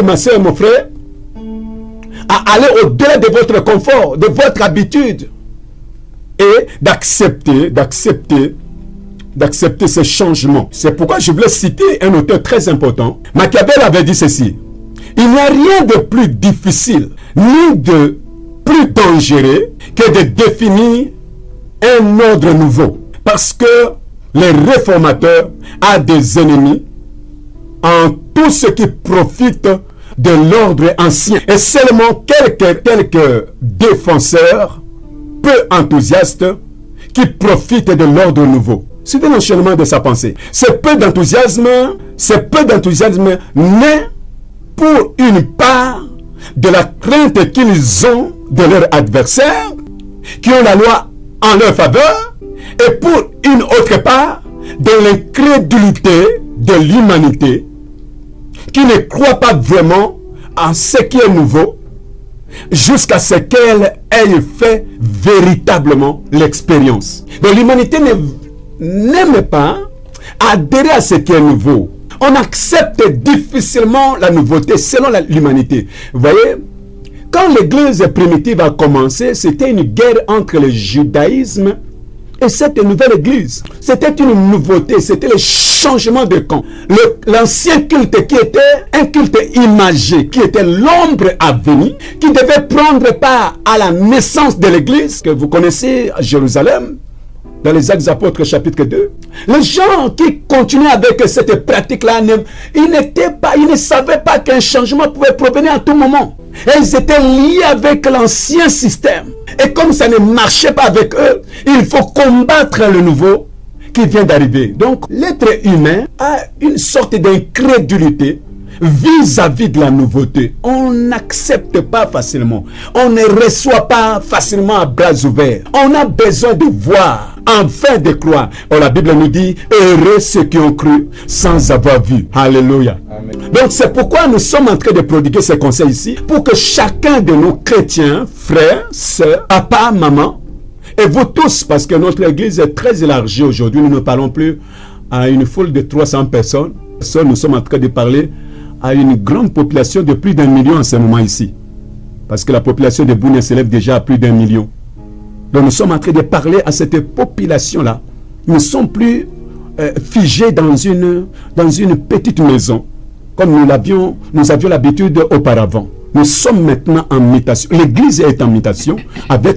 ma soeur, mon frère, à aller au-delà de votre confort, de votre habitude, et d'accepter ces changements. C'est pourquoi je voulais citer un auteur très important. Machiavel avait dit ceci: il n'y a rien de plus difficile, ni de plus dangereux que de définir un ordre nouveau. Parce que les réformateurs ont des ennemis en tout ce qui profite de l'ordre ancien. Et seulement quelques défenseurs, peu enthousiastes, qui profitent de l'ordre nouveau. Suivez l'enchaînement de sa pensée. Ce peu d'enthousiasme naît pour une part de la crainte qu'ils ont de leurs adversaires, qui ont la loi en leur faveur, et pour une autre part de l'incrédulité de l'humanité, qui ne croit pas vraiment en ce qui est nouveau, jusqu'à ce qu'elle ait fait véritablement l'expérience. Donc l'humanité n'aime pas adhérer à ce qui est nouveau. On accepte difficilement la nouveauté selon l'humanité. Vous voyez, quand l'église primitive a commencé, c'était une guerre entre le judaïsme et cette nouvelle église. C'était une nouveauté, c'était le changement de camp. L'ancien culte qui était un culte imagé, qui était l'ombre à venir, qui devait prendre part à la naissance de l'église, que vous connaissez à Jérusalem, dans les Actes des Apôtres chapitre 2. Les gens qui continuaient avec cette pratique-là, ils ne savaient pas qu'un changement pouvait provenir à tout moment. Et ils étaient liés avec l'ancien système. Et comme ça ne marchait pas avec eux, il faut combattre le nouveau qui vient d'arriver. Donc, l'être humain a une sorte d'incrédulité vis-à-vis de la nouveauté. On n'accepte pas facilement. On ne reçoit pas facilement à bras ouverts. On a besoin de voir, enfin de croire. Or, la Bible nous dit, heureux ceux qui ont cru sans avoir vu. Alléluia. Amen. Donc, c'est pourquoi nous sommes en train de prodiguer ces conseils ici, pour que chacun de nos chrétiens, frères, sœurs, papa, maman, et vous tous, parce que notre église est très élargie aujourd'hui, nous ne parlons plus à une foule de 300 personnes. Nous sommes en train de parler à une grande population de plus d'1 million en ce moment ici. Parce que la population de Bunia s'élève déjà à plus d'1 million. Donc nous sommes en train de parler à cette population-là. Nous ne sommes plus figés dans une petite maison, comme nous avions l'habitude auparavant. Nous sommes maintenant en mutation. L'église est en mutation avec